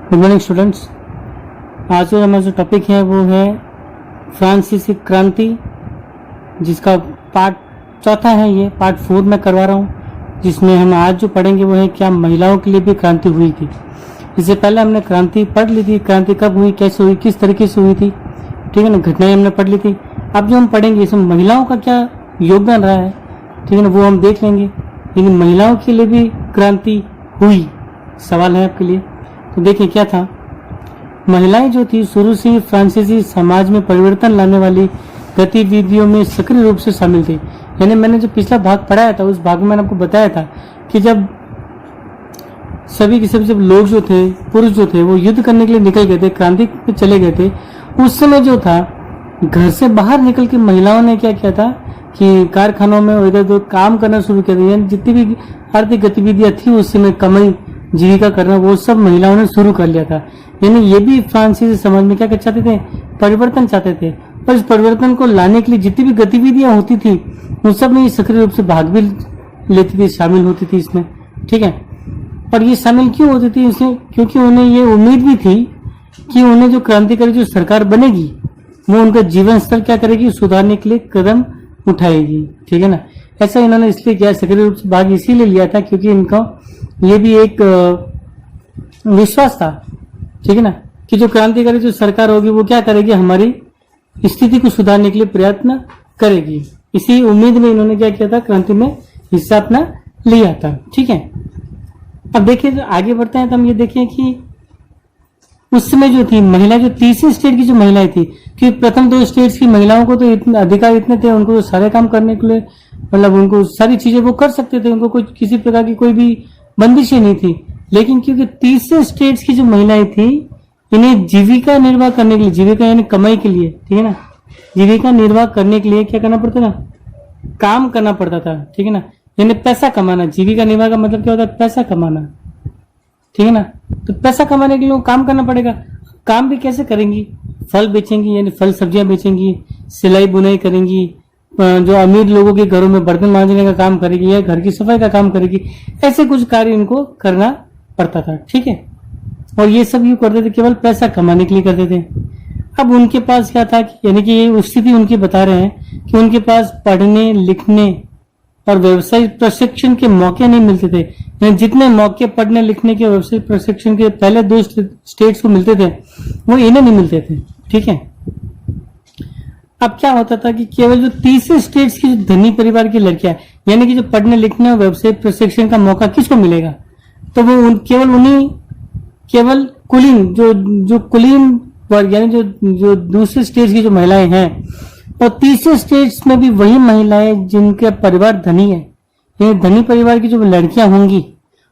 Good morning students. आज जो हमारा जो टॉपिक है वो है फ्रांसीसी क्रांति, जिसका पार्ट चौथा है। ये पार्ट 4 में करवा रहा हूँ, जिसमें हम आज जो पढ़ेंगे वो है क्या महिलाओं के लिए भी क्रांति हुई थी। इससे पहले हमने क्रांति पढ़ ली थी, क्रांति कब हुई, कैसे हुई, किस तरीके से हुई थी, ठीक है ना, घटनाएं हमने पढ़ ली थी। अब जो हम पढ़ेंगे इसमें महिलाओं का क्या योगदान रहा है, ठीक है ना, वो हम देख लेंगे। लेकिन महिलाओं के लिए भी क्रांति हुई, सवाल है आपके लिए। तो देखिए क्या था। महिलाएं जो थी शुरू से ही फ्रांसीसी समाज में परिवर्तन लाने वाली गतिविधियों में सक्रिय रूप से शामिल थी। यानी मैंने जो पिछला भाग पढ़ाया था उस भाग में मैंने आपको बताया था कि जब सभी के सब लोग जो थे, पुरुष जो थे, वो युद्ध करने के लिए निकल गए थे, क्रांति पे चले गए थे, उस समय जो था घर से बाहर निकल के महिलाओं ने क्या किया था कि कारखानों में इधर उधर काम करना शुरू किया था। यानी जितनी भी आर्थिक गतिविधियां थी उस समय, कमाई जीविका करना, वो सब महिलाओं ने शुरू कर लिया था। यानी ये भी फ्रांसीसी समाज में क्या चाहते थे, परिवर्तन चाहते थे। पर इस परिवर्तन को लाने के लिए जितनी भी गतिविधियां होती थी उन सब में सक्रिय रूप से भाग भी लेती थी, शामिल होती थी इसमें, ठीक है। और ये शामिल क्यों होती थी इसमें, क्योंकि उन्हें ये उम्मीद भी थी कि उन्हें जो क्रांतिकारी जो सरकार बनेगी वो उनका जीवन स्तर क्या करेगी, सुधारने के लिए कदम उठाएगी, ठीक है ना। ऐसा इन्होंने इसलिए किया, सक्रिय रूप से भाग इसीलिए लिया था क्योंकि इनका ये भी एक विश्वास था, ठीक है ना, कि जो क्रांतिकारी जो सरकार होगी वो क्या करेगी, हमारी स्थिति को सुधारने के लिए प्रयत्न करेगी। इसी उम्मीद में इन्होंने क्या किया था, क्रांति में हिस्सा अपना लिया था, ठीक है। अब देखिए आगे बढ़ते हैं तो हम ये देखें कि उस समय जो थी महिला, जो तीसरे स्टेट की जो महिलाएं थी, कि प्रथम 2 स्टेट्स की महिलाओं को तो इतने अधिकार इतने थे, उनको सारे काम करने के लिए, मतलब उनको सारी चीजें वो कर सकते थे, उनको कोई किसी प्रकार की कोई भी बंदिश ही नहीं थी। लेकिन क्योंकि तीसरे स्टेट्स की जो महिलाएं थी, इन्हें जीविका निर्वाह करने के लिए, जीविका यानी कमाई के लिए, ठीक है ना, जीविका निर्वाह करने के लिए क्या करना पड़ता था, काम करना पड़ता था, ठीक है ना, यानी पैसा कमाना। जीविका निर्वाह का मतलब क्या होता है, पैसा कमाना, ठीक है ना। तो पैसा कमाने के लिए काम करना पड़ेगा। काम भी कैसे करेंगी, फल बेचेंगी, यानी फल सब्जियां बेचेंगी, सिलाई बुनाई करेंगी, जो अमीर लोगों के घरों में बर्तन मांजने का काम करेगी या घर की सफाई का काम करेगी। ऐसे कुछ कार्य इनको करना पड़ता था, ठीक है। और ये सब यूं करते थे, केवल पैसा कमाने के लिए करते थे। अब उनके पास क्या था, यानी कि ये स्थिति उनकी बता रहे हैं कि उनके पास पढ़ने लिखने और व्यवसायिक प्रशिक्षण के मौके नहीं मिलते थे। यानी जितने मौके पढ़ने लिखने के, व्यवसायिक प्रशिक्षण के पहले 2 स्टेट्स को मिलते थे वो इन्हें नहीं मिलते थे, ठीक है। अब क्या होता था कि केवल जो तीसरे स्टेट्स की जो धनी परिवार की लड़कियां, यानी कि जो पढ़ने लिखने और व्यवसायिक प्रशिक्षण का मौका किसको मिलेगा, तो वो केवल कुलीन, जो कुलीन वर्ग, यानी जो दूसरे स्टेट्स की जो महिलाएं हैं, और तीसरे स्टेट्स में भी वही महिलाएं जिनके परिवार धनी है, यानी धनी परिवार की जो लड़कियां होंगी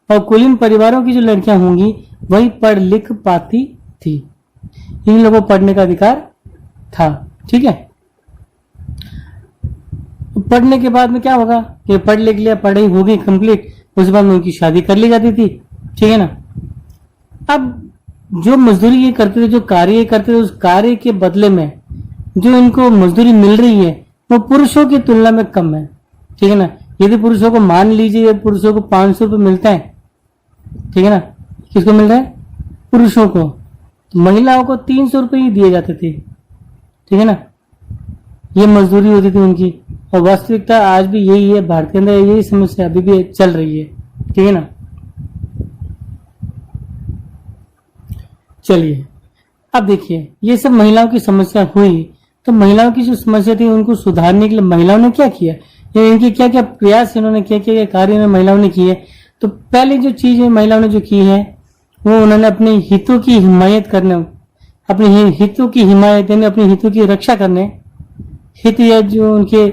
और कुलीन परिवारों की जो लड़कियां होंगी वही पढ़ लिख पाती थी। इन लोगों को पढ़ने का अधिकार था, ठीक है। पढ़ने के बाद में क्या होगा कि पढ़ लिख लिया, पढ़ाई होगी कंप्लीट, उसके बाद में उनकी शादी कर ली जाती थी, ठीक है ना। अब जो मजदूरी ये करते थे, जो कार्य करते थे, उस कार्य के बदले में जो इनको मजदूरी मिल रही है वो पुरुषों की तुलना में कम है, ठीक है ना। यदि पुरुषों को मान लीजिए, पुरुषों को 500 रुपये मिलता है, ठीक है ना, किसको मिल रहा है, पुरुषों को। तो महिलाओं को 300 रुपये ही दिए जाते थे, ठीक है ना। ये मजदूरी होती थी उनकी, और वास्तविकता आज भी यही है, भारत के अंदर यही समस्या अभी भी चल रही है, ठीक है ना। चलिए अब देखिए, ये सब महिलाओं की समस्या हुई, तो महिलाओं की जो समस्या थी उनको सुधारने के लिए महिलाओं ने क्या किया, इनके क्या क्या प्रयास इन्होंने, क्या क्या कार्य महिलाओं ने किए। तो पहली जो चीज महिलाओं ने जो की है वो उन्होंने अपने हितों की हिमायत करने, अपने हितों की हिमायत यानी अपने हितों की रक्षा करने, हित या जो उनके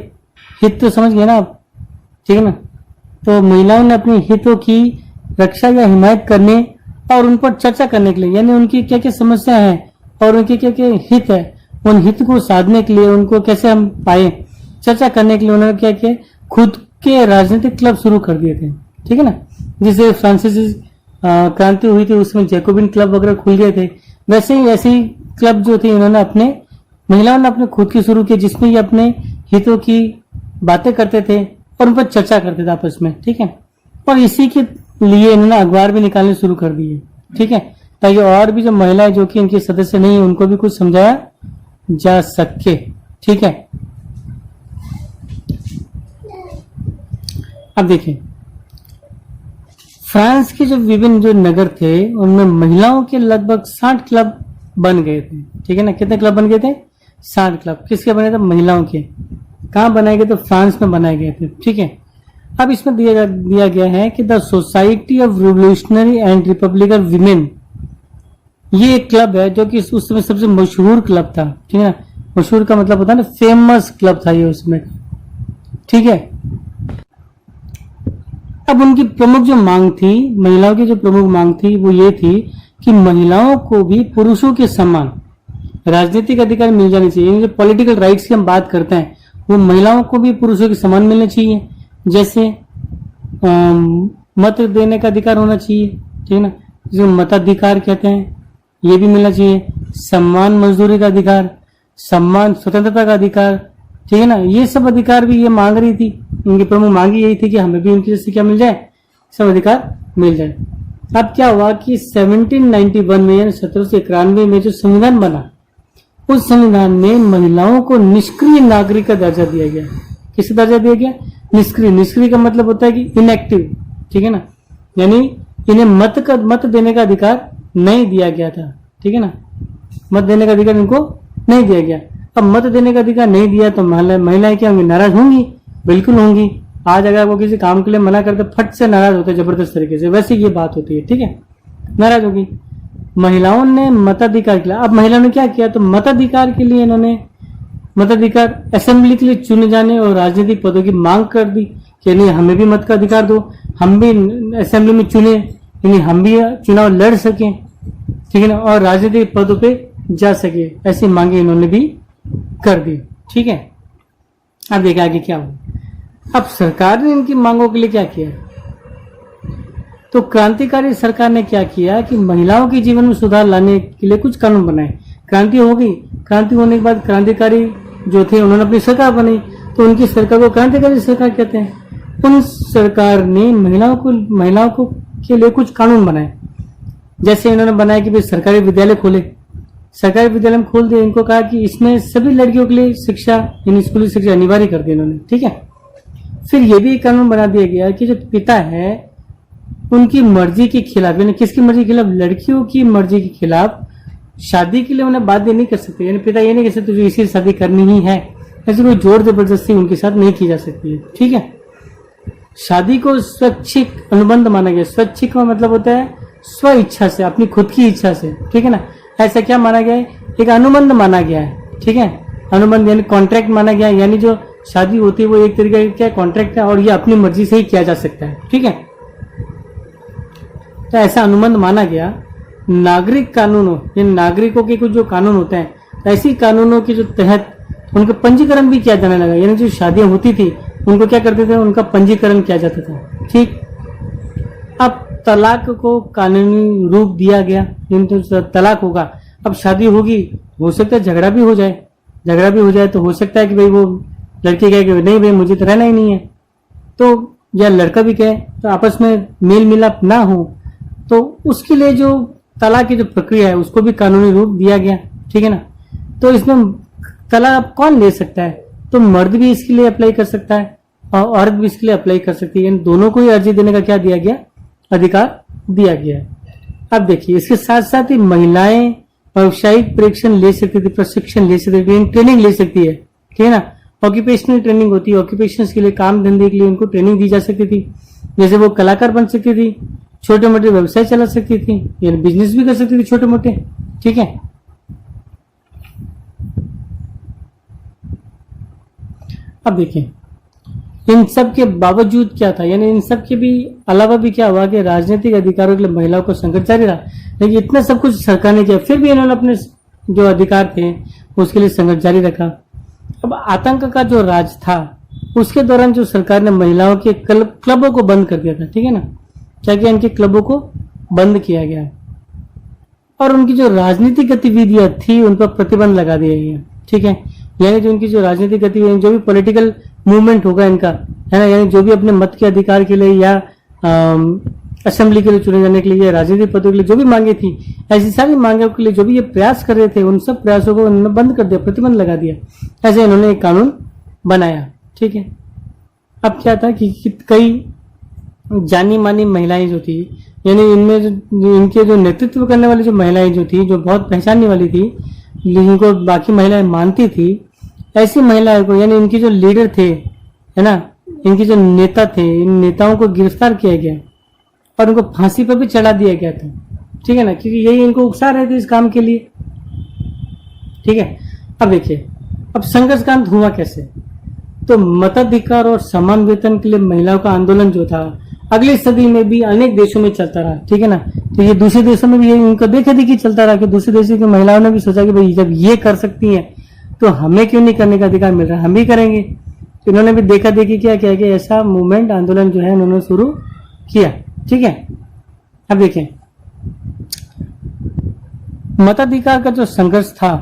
हित तो समझ गए ना आप, ठीक है ना। तो महिलाओं ने अपने हितों की रक्षा या हिमायत करने और उन पर चर्चा करने के लिए, यानी उनकी क्या क्या समस्या है और उनके क्या क्या हित है, उन हित को साधने के लिए, उनको कैसे हम पाए, चर्चा करने के लिए उन्होंने क्या किया, खुद के राजनीतिक क्लब शुरू कर दिए थे, ठीक है ना। जिसे फ्रांसीसी क्रांति हुई थी उसमें जैकोबिन क्लब वगैरह खुल गए थे, वैसे ही ऐसे ही क्लब जो थे इन्होंने अपने, महिलाओं ने अपने खुद की शुरू किए, जिसमें ये अपने हितों की बातें करते थे और उन पर चर्चा करते थे आपस में, ठीक है। और इसी के लिए इन्होंने अखबार भी निकालने शुरू कर दिए, ठीक है, ताकि और भी जो महिलाएं जो कि इनके सदस्य नहीं है उनको भी कुछ समझाया जा सके। ठीक है, अब देखिए फ्रांस के जो विभिन्न जो नगर थे उनमें महिलाओं के लगभग 60 क्लब बन गए थे। ठीक है ना, कितने क्लब बन गए थे? 60 क्लब। किसके बने थे? महिलाओं के। कहाँ बनाए गए? तो फ्रांस में बनाए गए थे। ठीक है, अब इसमें दिया गया है कि the society of revolutionary and Republican women, ये एक क्लब है जो कि उस समय सबसे मशहूर क्लब था। ठीक है ना, मशहूर का मतलब होता है ना फेमस क्लब था ये उसमें। ठीक है, अब उनकी प्रमुख जो मांग थी, महिलाओं की जो प्रमुख मांग थी वो ये थी कि महिलाओं को भी पुरुषों के समान राजनीतिक अधिकार मिल जाने चाहिए। जो पॉलिटिकल राइट्स की हम बात करते हैं वो महिलाओं को भी पुरुषों के समान मिलने चाहिए। जैसे मत देने का अधिकार होना चाहिए। ठीक है ना, जिसे मताधिकार कहते हैं, ये भी मिलना चाहिए। सम्मान मजदूरी का अधिकार, सम्मान स्वतंत्रता का अधिकार। ठीक है ना, ये सब अधिकार भी ये मांग रही थी। उनकी प्रमुख मांग यही थी कि हमें भी उनकी जैसे क्या मिल जाए, सब अधिकार मिल जाए। अब क्या हुआ कि 1791 में यानी 1791 में जो संविधान बना, उस संविधान में महिलाओं को निष्क्रिय नागरिक का दर्जा दिया गया। किसका दर्जा दिया गया? निष्क्रिय। निष्क्रिय का मतलब होता है कि इनएक्टिव। ठीक है ना, यानी इन्हें मत देने का अधिकार नहीं दिया गया था। ठीक है ना, मत देने का अधिकार इनको नहीं दिया गया। अब मत देने का अधिकार नहीं दिया तो महिलाएं क्या होंगी? नाराज होंगी, बिल्कुल होंगी। आज अगर वो किसी काम के लिए मना करते फट से नाराज होते जबरदस्त तरीके से, वैसे ये बात होती है। ठीक है, नाराज होगी। महिलाओं ने मताधिकार के लिए, अब महिलाओं ने क्या किया? तो मताधिकार के लिए इन्होंने मताधिकार असेंबली के लिए चुने जाने और राजनीतिक पदों की मांग कर दी कि नहीं हमें भी मत का अधिकार दो, हम भी असेंबली में चुने, यानी हम भी चुनाव लड़ सके। ठीक है ना, और राजनीतिक पदों पे जा सके, ऐसी मांगे इन्होंने भी कर दी। ठीक है, अब देखा आगे क्या हुआ। अब सरकार ने इनकी मांगों के लिए क्या किया? तो क्रांतिकारी सरकार ने क्या किया कि महिलाओं के जीवन में सुधार लाने के लिए कुछ कानून बनाए। क्रांति हो गई, क्रांति होने के बाद क्रांतिकारी जो थे उन्होंने अपनी सरकार बनाई, तो उनकी सरकार को क्रांतिकारी सरकार कहते हैं। उन सरकार ने महिलाओं को के लिए कुछ कानून बनाए। जैसे इन्होंने बनाया कि भाई सरकारी विद्यालय खोले, सरकारी विद्यालय में खोल दिए। इनको कहा कि इसमें सभी लड़कियों के लिए शिक्षा यानी स्कूली शिक्षा अनिवार्य कर दी इन्होंने। ठीक है, फिर ये भी एक कानून बना दिया गया कि जो पिता है उनकी मर्जी के खिलाफ, यानी किसकी मर्जी के खिलाफ? लड़कियों की मर्जी के खिलाफ शादी के लिए उन्हें बाध्य नहीं कर सकते। यानी पिता ये नहीं कह सकते तुझे इसी शादी करनी ही है, ऐसे कोई जोर जबरदस्ती उनके साथ नहीं की जा सकती है। ठीक है, शादी को स्वैच्छिक अनुबंध माना गया। स्वैच्छिक का मतलब होता है स्व इच्छा से, अपनी खुद की इच्छा से। ठीक है ना, ऐसा क्या माना गया है? एक अनुबंध माना गया है। ठीक है, अनुबंध यानी कॉन्ट्रैक्ट माना गया, यानी जो शादी होती है वो एक तरीके का कॉन्ट्रैक्ट है और ये अपनी मर्जी से ही किया जा सकता है। ठीक है, तो ऐसा अनुबंध माना गया। नागरिक कानूनों, ये नागरिकों के कुछ जो कानून होते हैं, ऐसी कानूनों के जो तहत उनका पंजीकरण भी किया जाने लगा। यानी जो शादियां होती थी उनको क्या करते थे? उनका पंजीकरण किया जाता था। ठीक, अब तलाक को कानूनी रूप दिया गया। तो तलाक होगा, अब शादी होगी, हो सकता है झगड़ा भी हो जाए तो हो सकता है कि भाई वो लड़की कहे कि नहीं भाई मुझे तो रहना ही नहीं है, तो या लड़का भी कहे, तो आपस में मेल मिलाप ना हो, तो उसके लिए जो तलाक की जो प्रक्रिया है उसको भी कानूनी रूप दिया गया। ठीक है ना, तो इसमें तलाक कौन ले सकता है? तो मर्द भी इसके लिए अप्लाई कर सकता है और औरत भी इसके लिए अप्लाई कर सकती है। दोनों को ही अर्जी देने का क्या दिया गया? अधिकार दिया गया है। अब देखिए इसके साथ साथ ही महिलाएं व्यावसायिक प्रशिक्षण ले सकती थी, प्रशिक्षण ले सकती थी, ट्रेनिंग ले सकती है। ठीक है ना, ऑक्यूपेशनल ट्रेनिंग होती है, ऑक्यूपेशन के लिए, काम धंधे के लिए उनको ट्रेनिंग दी जा सकती थी। जैसे वो कलाकार बन सकती थी, छोटे मोटे व्यवसाय चला सकती थी, यानी बिजनेस भी कर सकती थी छोटे मोटे। ठीक है, अब देखिए इन सब के बावजूद क्या था, यानी इन सब के भी अलावा भी क्या हुआ कि राजनीतिक अधिकारों के लिए महिलाओं को संघर्ष जारी रहा। लेकिन इतना सब कुछ सरकार ने किया, फिर भी इन्होंने अपने जो अधिकार थे उसके लिए संघर्ष जारी रखा। अब आतंक का जो राज था उसके दौरान जो सरकार ने महिलाओं के क्लबों को बंद कर दिया था। ठीक है ना, क्या किया? इनके क्लबों को बंद किया गया और उनकी जो राजनीतिक गतिविधियां थी उन पर प्रतिबंध लगा दिया गया। ठीक है, यानी जो इनकी जो राजनीतिक गतिविधियां, जो भी पॉलिटिकल मूवमेंट होगा इनका, है ना, यानी जो भी अपने मत के अधिकार के लिए या असेंबली के लिए चुने जाने के लिए, राजनीतिक पदों के लिए जो भी मांगे थी, ऐसी सारी मांगों के लिए जो भी ये प्रयास कर रहे थे, उन सब प्रयासों को उन्होंने बंद कर दिया, प्रतिबंध लगा दिया। ऐसे इन्होंने एक कानून बनाया। ठीक है, अब क्या था कि कई जानी मानी महिलाएं जो थी, यानी इनमें इनके जो नेतृत्व करने वाली जो महिलाएं जो थी, जो बहुत पहचानने वाली थी, जिनको बाकी महिलाएं मानती थी, ऐसी महिलाओं को, यानी इनके जो लीडर थे, है ना, इनके जो नेता थे, इन नेताओं को गिरफ्तार किया गया और उनको फांसी पर भी चढ़ा दिया गया था। ठीक है ना, क्योंकि यही इनको उकसा रहे थे इस काम के लिए। ठीक है, अब देखिए, अब संघर्ष का अंत हुआ कैसे। तो मताधिकार और समान वेतन के लिए महिलाओं का आंदोलन जो था, अगली सदी में भी अनेक देशों में चलता रहा। ठीक है ना, तो ये दूसरे देशों में भी ये इनका देखा देखी चलता रहा कि दूसरे देशों की महिलाओं ने भी सोचा कि भाई जब ये कर सकती हैं तो हमें क्यों नहीं करने का अधिकार मिल रहा, हम भी करेंगे। तो इन्होंने भी देखा देखी क्या किया कि ऐसा मूवमेंट, आंदोलन जो है उन्होंने शुरू किया। ठीक है, अब देखें, मताधिकार का जो संघर्ष था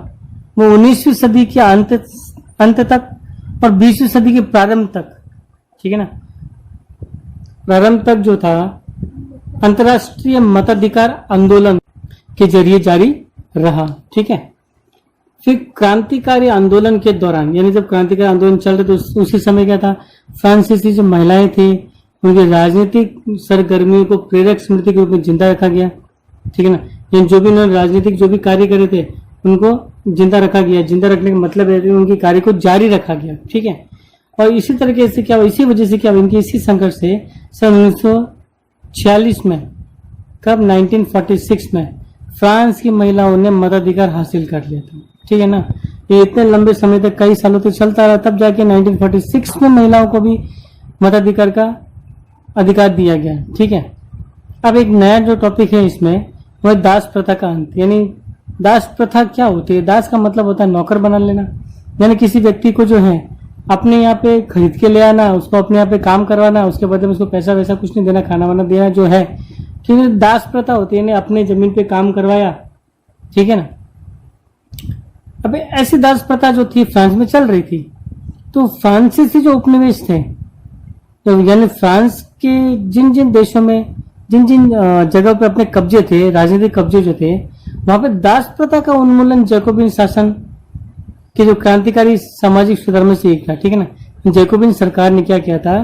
वो 19वीं सदी के अंत तक और 20वीं सदी के प्रारंभ तक, ठीक है ना, प्रारंभ तक जो था अंतर्राष्ट्रीय मताधिकार आंदोलन के जरिए जारी रहा। ठीक है, फिर क्रांतिकारी आंदोलन के दौरान, यानी जब क्रांतिकारी आंदोलन चल रहे तो उसी समय क्या था, फ्रांसीसी जो महिलाएं थी उनकी राजनीतिक सरगर्मियों को प्रेरक स्मृति के रूप में जिंदा रखा गया। ठीक है ना, यानी जो भी उन्होंने राजनीतिक जो भी कार्य करे थे उनको जिंदा रखा गया। जिंदा रखने का मतलब है कि उनकी कार्य को जारी रखा गया। ठीक है, और इसी तरीके से क्या हुआ, इसी वजह से क्या हुआ, इनके इसी संघर्ष से सन 1946 में, कब, 1946 में फ्रांस की महिलाओं ने मताधिकार हासिल कर लिया था। ठीक है ना, ये इतने लंबे समय तक, कई सालों तक चलता रहा, तब जाके 1946 में महिलाओं को भी मताधिकार का अधिकार दिया गया। ठीक है, अब एक नया जो टॉपिक है इसमें वह दास प्रथा का अंत। यानी दास प्रथा क्या होती है, दास का मतलब होता है नौकर बना लेना, यानी किसी व्यक्ति को जो है अपने यहाँ पे खरीद के ले आना, उसको अपने यहाँ पे काम करवाना, उसके बदले में उसको पैसा वैसा कुछ नहीं देना, खाना वाना देना जो है, क्योंकि दास प्रथा होती है, अपने जमीन पे काम करवाया। ठीक है ना, अब ऐसी दास प्रथा जो थी फ्रांस में चल रही थी, तो फ्रांसीसी जो उपनिवेश थे, तो यानी फ्रांस के जिन जिन देशों में जिन जिन जगह पे अपने कब्जे थे, राजनीतिक कब्जे जो थे, वहां पे दास प्रथा का उन्मूलन जैकोबिन शासन के जो क्रांतिकारी सामाजिक सुधार से एक था। ठीक है ना, जैकोबिन सरकार ने क्या किया था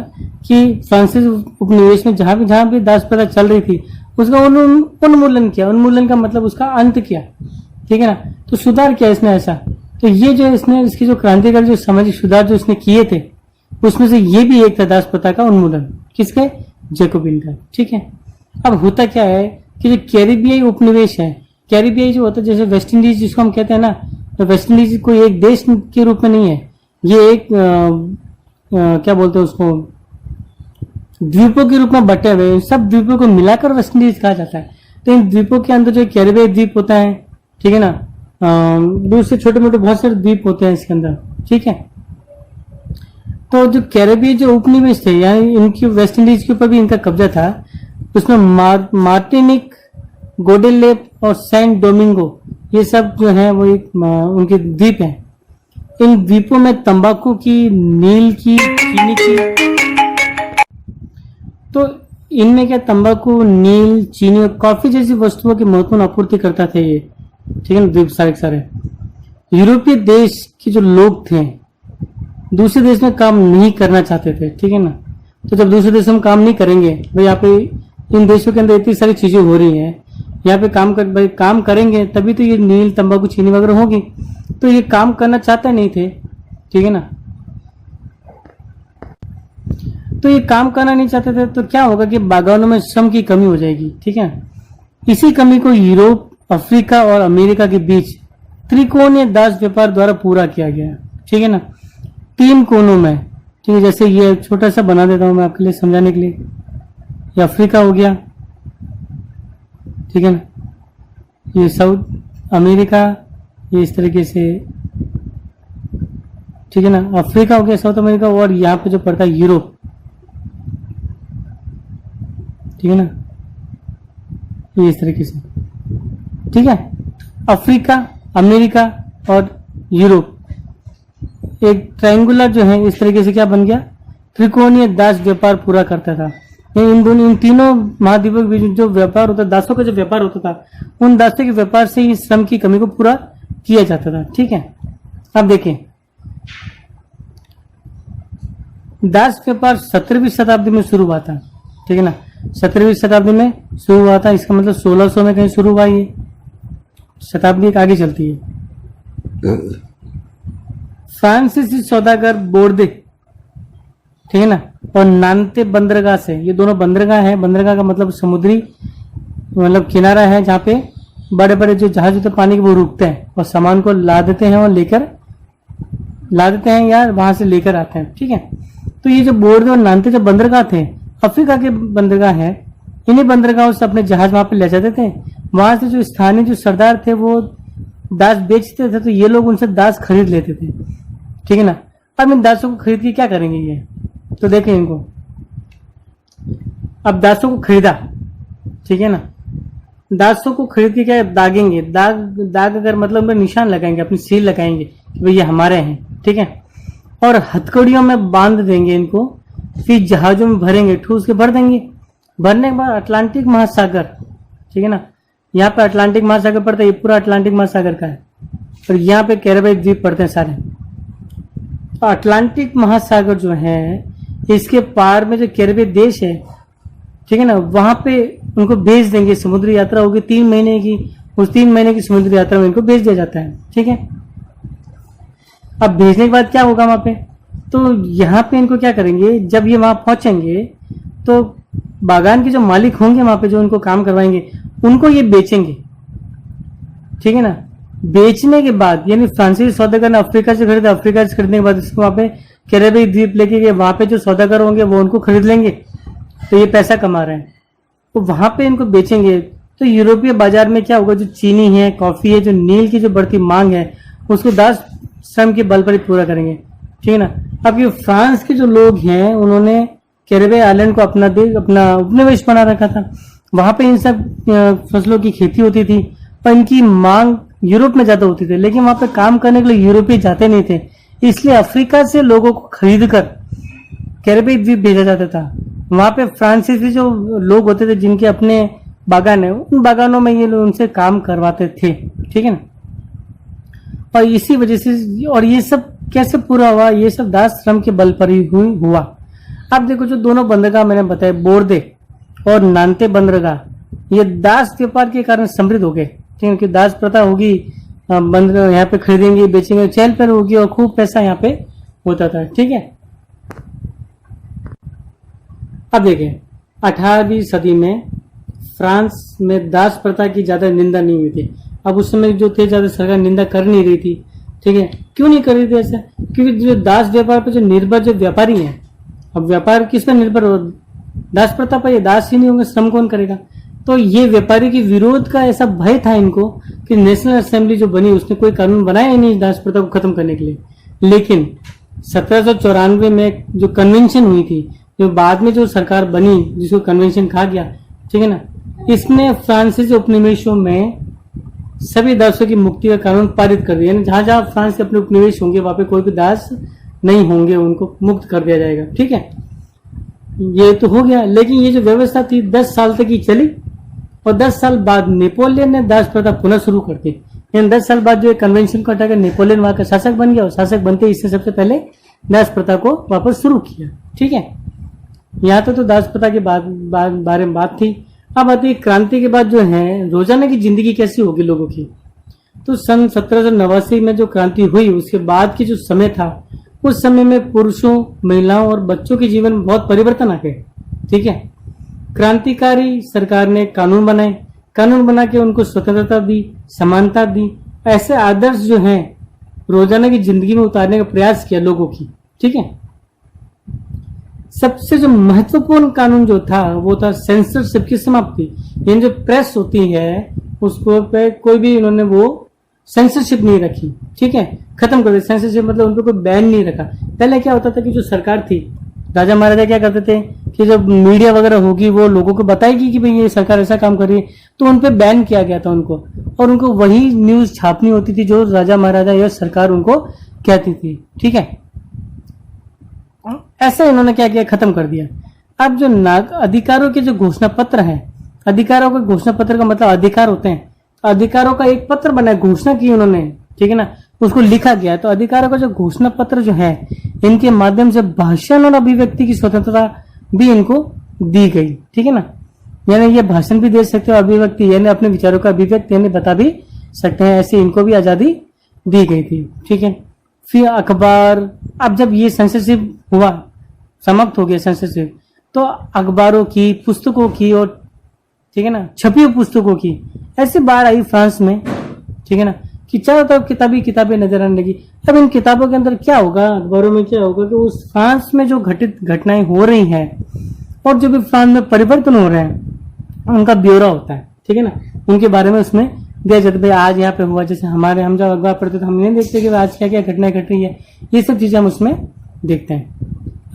कि फ्रांसीसी उपनिवेश में जहां भी दास प्रथा चल रही थी उसका उन्मूलन किया। उन्मूलन का मतलब उसका अंत किया। ठीक है ना, तो सुधार किया इसने ऐसा। तो ये जो इसने, इसकी जो क्रांतिकारी जो सामाजिक सुधार जो इसने किए थे, उसमें से ये भी एक था दास प्रथा का उन्मूलन। किसके? जैकोबिन का। ठीक है, अब होता क्या है कि जो कैरिबियाई उपनिवेश है, कैरिबियाई जो होता है, जैसे वेस्ट इंडीज जिसको हम कहते हैं ना, तो वेस्ट इंडीज कोई एक देश के रूप में नहीं है, ये एक क्या बोलते हैं उसको, द्वीपों के रूप में बटे हुए, सब द्वीपों को मिलाकर वेस्ट इंडीज कहा जाता है। तो इन द्वीपों के अंदर जो कैरिबियाई द्वीप होता है, ठीक है ना, दूसरे छोटे मोटे बहुत सारे द्वीप होते हैं इसके अंदर। ठीक है, तो जो कैरिबियाई जो उपनिवेश थे, यानी इनकी वेस्ट इंडीज के ऊपर भी इनका कब्जा था, उसमें मार्टिनिक, गोडेलेप और सेंट डोमिंगो, ये सब जो है वो एक उनके द्वीप हैं। इन द्वीपों में तंबाकू की, नील की, चीनी की, तो इनमें क्या तंबाकू, नील, चीनी और कॉफी जैसी वस्तुओं की महत्वपूर्ण आपूर्ति करता थे ये। ठीक है ना, द्वीप सारे सारे यूरोपीय देश के जो लोग थे दूसरे देश में काम नहीं करना चाहते थे। ठीक है ना, तो जब दूसरे देशों में काम नहीं करेंगे, भाई यहाँ पे इन देशों के अंदर इतनी सारी चीजें हो रही हैं, यहाँ पे काम करेंगे तभी तो ये नील, तंबाकू, चीनी वगैरह होगी, तो ये काम करना चाहते नहीं थे। ठीक है ना, तो ये काम करना नहीं चाहते थे, तो क्या होगा कि बागानों में श्रम की कमी हो जाएगी। ठीक है, इसी कमी को यूरोप, अफ्रीका और अमेरिका के बीच त्रिकोणीय दास व्यापार द्वारा पूरा किया गया। ठीक है ना, 3 कोनों में। ठीक है, जैसे ये छोटा सा बना देता हूं मैं आपके लिए समझाने के लिए। ये अफ्रीका हो गया, ठीक है ना, ये साउथ अमेरिका, ये इस तरीके से, ठीक है ना, अफ्रीका हो गया, साउथ अमेरिका, और यहाँ पे जो पड़ता है यूरोप। ठीक है ना, ये इस तरीके से। ठीक है, अफ्रीका, अमेरिका और यूरोप एक ट्रायंगुलर जो है इस तरीके से क्या बन गया, त्रिकोणीय दास व्यापार पूरा करता था। इन तीनों महाद्वीपों के बीच जो व्यापार होता, दासों का जो व्यापार होता था, उन दासों के व्यापार से ही श्रम की कमी को पूरा किया जाता था। ठीक है, अब देखें, दास व्यापार 17वीं शताब्दी में शुरू हुआ था। ठीक है ना, 17वीं शताब्दी में शुरू हुआ था, इसका मतलब 1600 में कहीं शुरू हुआ। ये शताब्दी एक आगे चलती है। फ्रांसीसी सौदागर बोर्दे, ठीक है ना, और नान्ते बंदरगाह से, ये दोनों बंदरगाह है। बंदरगाह का मतलब समुद्री मतलब किनारा है जहाँ पे बड़े बड़े जो जहाज होते हैं पानी के, वो रुकते हैं और सामान को ला देते हैं और ला देते हैं या वहां से लेकर आते हैं। ठीक है, तो ये जो बोर्दे और नान्ते जो बंदरगाह थे, अफ्रीका के बंदरगाह है। इन्हीं बंदरगाहों से अपने जहाज वहां पे ले जाते थे। वहां से जो स्थानीय जो सरदार थे वो दास बेचते थे, तो ये लोग उनसे दास खरीद लेते थे। ठीक है ना, अब इन दासों को खरीद के क्या करेंगे ये, तो देखें इनको। अब दासों को खरीदा, ठीक है ना, दासों को खरीद के क्या दागेंगे, दाग अगर मतलब उनमें निशान लगाएंगे, अपनी सील लगाएंगे कि भाई ये हमारे हैं। ठीक है, और हथकड़ियों में बांध देंगे इनको, फिर जहाजों में भरेंगे, ठूस के भर देंगे। भरने के बाद अटलांटिक महासागर, ठीक है ना, यहाँ पे अटलांटिक महासागर पड़ता है, ये पूरा अटलांटिक महासागर का है, और यहाँ पे कैरेबियन द्वीप पड़ते हैं सारे। तो अटलांटिक महासागर जो है, इसके पार में जो कैरेबियन देश है, ठीक है ना, वहां पे उनको भेज देंगे। समुद्री यात्रा होगी 3 महीने की, उस 3 महीने की समुद्री यात्रा में इनको भेज दिया जाता है। ठीक है, अब भेजने के बाद क्या होगा वहां पे, तो यहाँ पे इनको क्या करेंगे, जब ये वहां पहुंचेंगे तो बागान के जो मालिक होंगे वहां पे, जो उनको काम करवाएंगे, उनको ये बेचेंगे। ठीक है ना, बेचने के बाद यानी फ्रांसीसी सौदागर ने अफ्रीका से खरीदा, अफ्रीका से खरीदने के बाद इसको वहां पे कैरेबियन द्वीप लेके गए, वहां पे जो सौदागर होंगे वो उनको खरीद लेंगे, तो ये पैसा कमा रहे हैं, तो वहां पे इनको बेचेंगे। तो यूरोपीय बाजार में क्या होगा, जो चीनी है, कॉफी है, जो नील की जो बढ़ती मांग है, उसको दास श्रम के बल पर ही पूरा करेंगे। ठीक है ना, अब ये फ्रांस के जो लोग हैं, उन्होंने कैरेबियन आइलैंड को अपना उपनिवेश बना रखा था। वहां पे इन सब फसलों की खेती होती थी, पर इनकी मांग यूरोप में ज्यादा होती थी, लेकिन वहां पे काम करने के लिए यूरोपीय जाते नहीं थे, इसलिए अफ्रीका से लोगों को खरीद कर कैरेबियन द्वीप भेजा जाता था। वहां पे फ्रांसीसी जो लोग होते थे, जिनके अपने बागान है, उन बागानों में ये लोग उनसे काम करवाते थे। ठीक है ना, और इसी वजह से, और ये सब कैसे पूरा हुआ, ये सब दास श्रम के बल पर ही हुआ। अब देखो, जो दोनों बंदरगाह मैंने बताया, बोर्दे और नान्ते बंदरगाह, ये दास व्यापार के कारण समृद्ध हो गए। ठीक है, कि दास प्रथा होगी, बंदर यहाँ पे खरीदेंगे, बेचेंगे, चहल पहल होगी और खूब पैसा यहाँ पे होता था। ठीक है, अब देखें, 18वीं सदी में फ्रांस में दास प्रथा की ज्यादा निंदा नहीं हुई थी। अब उस समय जो थे, ज्यादा सरकार निंदा कर नहीं रही थी। ठीक है, क्यों नहीं कर रही थी ऐसा, क्योंकि जो दास व्यापार पर जो निर्भर जो व्यापारी हैं, अब व्यापार किस पर निर्भर हो, दास प्रथा पर, ये दास ही नहीं होंगे, श्रम कौन करेगा। तो ये व्यापारी के विरोध का ऐसा भय था इनको कि नेशनल असेंबली जो बनी, उसने कोई कानून बनाया ही नहीं दास प्रथा को खत्म करने के लिए। लेकिन 1794 में जो कन्वेंशन हुई थी, जो बाद में जो सरकार बनी, जिसको कन्वेंशन कहा गया, ठीक है ना, इसने फ्रांसीसी उपनिवेशों में सभी दासों की मुक्ति का कानून पारित कर दिया। जहां जहां फ्रांस के अपने उपनिवेश होंगे, वहां पे कोई भी दास नहीं होंगे, उनको मुक्त कर दिया जाएगा। ठीक है, ये तो हो गया। लेकिन ये जो व्यवस्था थी 10 साल तक ही चली, और 10 साल बाद नेपोलियन ने दास प्रथा पुनः शुरू कर दी। 10 साल बाद जो कन्वेंशन को हटाकर नेपोलियन वहां का शासक बन गया, और शासक बनते इससे सबसे पहले दास प्रथा को वापस शुरू किया। ठीक है, यहाँ तो दास प्रथा के बारे में बात थी। अब आती क्रांति के बाद जो है, रोजाना की जिंदगी कैसी होगी लोगों की। तो सन 1789 में जो क्रांति हुई, उसके बाद की जो समय था, उस समय में पुरुषों, महिलाओं और बच्चों के जीवन में बहुत परिवर्तन आ गए। ठीक है, क्रांतिकारी सरकार ने कानून बनाए, कानून बना के उनको स्वतंत्रता दी, समानता दी। ऐसे आदर्श जो हैं रोजाना की जिंदगी में उतारने का प्रयास किया लोगों की। ठीक है, सबसे जो महत्वपूर्ण कानून जो था, वो था सेंसरशिप की समाप्ति। यानी जो प्रेस होती है, उसको पे कोई भी इन्होंने वो सेंसरशिप नहीं रखी। ठीक है, खत्म कर दिया। सेंसरशिप मतलब उनको कोई बैन नहीं रखा। पहले क्या होता था कि जो सरकार थी, राजा महाराजा क्या करते थे कि जब मीडिया वगैरह होगी, वो लोगों को बताएगी कि भाई ये सरकार ऐसा काम कर रही है, तो उन पे बैन किया गया था उनको, और उनको वही न्यूज छापनी होती थी जो राजा महाराजा या सरकार उनको कहती थी। ठीक है, ऐसे इन्होंने क्या किया, खत्म कर दिया। अब जो अधिकारों के जो घोषणा पत्र है, अधिकारों के घोषणा पत्र का मतलब अधिकार होते हैं, अधिकारों का एक पत्र बना है, घोषणा की उन्होंने, ठीक है ना, उसको लिखा गया है। तो अधिकारों का जो घोषणा पत्र जो है, इनके माध्यम से भाषण और अभिव्यक्ति की स्वतंत्रता भी इनको दी गई, ठीक है ना। यानी ये भाषण भी दे सकते हो, अभिव्यक्ति यानी अपने विचारों का अभिव्यक्ति यानी बता भी सकते हैं, ऐसे इनको भी आजादी दी गई थी, ठीक है। फिर अखबार, अब जब ये सेंसरशिप हुआ, समाप्त हो गया सेंसरशिप, तो अखबारों की, पुस्तकों की और, ठीक है ना, छपी हुई पुस्तकों की ऐसी बाढ़ आई फ्रांस में, ठीक है ना, कि चारों तरफ किताबी किताबें नजर आने लगी। अब इन किताबों के अंदर क्या होगा, अखबारों में क्या होगा कि उस फ्रांस में जो घटित घटनाएं हो रही हैं और जो भी फ्रांस में परिवर्तन हो रहे हैं उनका ब्यौरा होता है, ठीक है ना, उनके बारे में उसमें दिया जाता है। भाई आज यहाँ पे हुआ, जैसे हम जब अखबार पढ़ते तो हम नहीं देखते कि आज क्या क्या घटनाएं घट रही है, ये सब चीजें हम उसमें देखते हैं।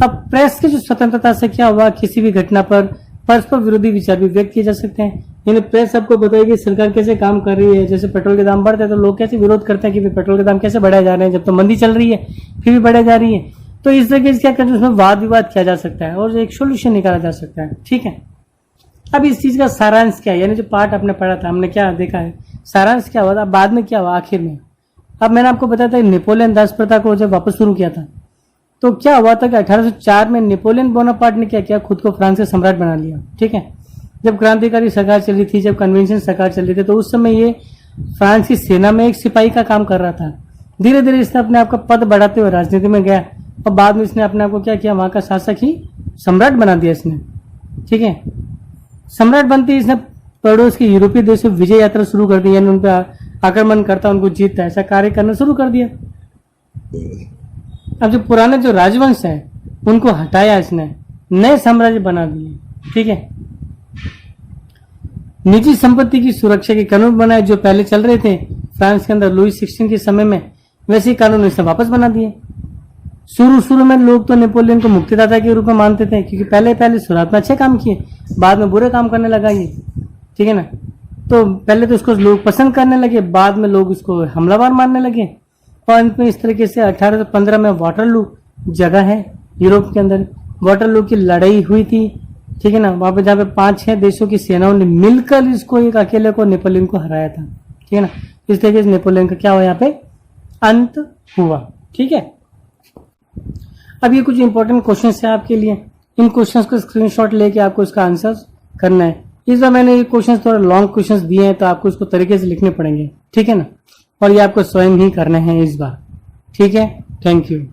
अब प्रेस की जो स्वतंत्रता से क्या हुआ, किसी भी घटना पर परस्पर विरोधी विचार भी व्यक्त किए जा सकते हैं। यानी प्रेस आपको बताएगी सरकार कैसे काम कर रही है, जैसे पेट्रोल के दाम बढ़ते हैं तो लोग कैसे विरोध करते हैं कि पेट्रोल के दाम कैसे बढ़ाए जा रहे हैं, जब तो मंदी चल रही है फिर भी बढ़ाई जा रही है। तो इस तरीके से क्या करते हैं, उसमें वाद विवाद किया जा सकता है और एक सोल्यूशन निकाला जा सकता है, ठीक है। अब इस चीज का सारांश क्या है, यानी जो पार्ट आपने पढ़ा था, हमने क्या देखा है, सारांश क्या हुआ था, बाद में क्या हुआ आखिर में। अब मैंने आपको बताया था नेपोलियन दास प्रथा को जब वापस शुरू किया था तो क्या हुआ था कि 1804 में नेपोलियन बोनापार्ट ने क्या किया, खुद को फ्रांस का सम्राट बना लिया, ठीक है। जब क्रांतिकारी सरकार चल रही थी, जब कन्वेंशन सरकार चल रही थी, तो उस समय ये फ्रांस की सेना में एक सिपाही का काम कर रहा था। धीरे धीरे इसने अपने आप का पद बढ़ाते हुए राजनीति में गया और बाद में इसने अपने आप को क्या किया, वहां का शासक ही सम्राट बना दिया इसने, ठीक है। सम्राट बनते ही इसने पड़ोस के यूरोपीय देशों विजय यात्रा शुरू कर दी, यानी उन पर आक्रमण करता, उनको जीतता, ऐसा कार्य करना शुरू कर दिया। अब जो पुराने जो राजवंश है उनको हटाया इसने, नए साम्राज्य बना दिए, ठीक है। निजी संपत्ति की सुरक्षा के कानून बनाए जो पहले चल रहे थे फ्रांस के अंदर लुई 16 के समय में, वैसे कानून इसने वापस बना दिए। शुरू में लोग तो नेपोलियन को मुक्तिदाता के रूप में मानते थे, क्योंकि पहले शुरुआत में अच्छे काम किए, बाद में बुरे काम करने लगा ये, ठीक है ना। तो पहले तो उसको लोग पसंद करने लगे, बाद में लोग उसको हमलावर मानने लगे और अंत में इस तरीके से 1815 में वाटरलू जगह है यूरोप के अंदर, वाटरलू की लड़ाई हुई थी, ठीक है ना, वहां पे जहाँ पे 5-6 देशों की सेनाओं ने मिलकर इसको, एक अकेले को, नेपोलियन को हराया था, ठीक है ना। इस तरीके से नेपोलियन का क्या हुआ, यहाँ पे अंत हुआ, ठीक है। अब ये कुछ इंपॉर्टेंट क्वेश्चन है आपके लिए, इन क्वेश्चंस को स्क्रीनशॉट लेके आपको इसका आंसर करना है। इस बार मैंने ये क्वेश्चन थोड़ा लॉन्ग क्वेश्चन दिए हैं तो आपको इसको तरीके से लिखने पड़ेंगे, ठीक है ना, और ये आपको स्वयं ही करने हैं इस बार, ठीक है। Thank you.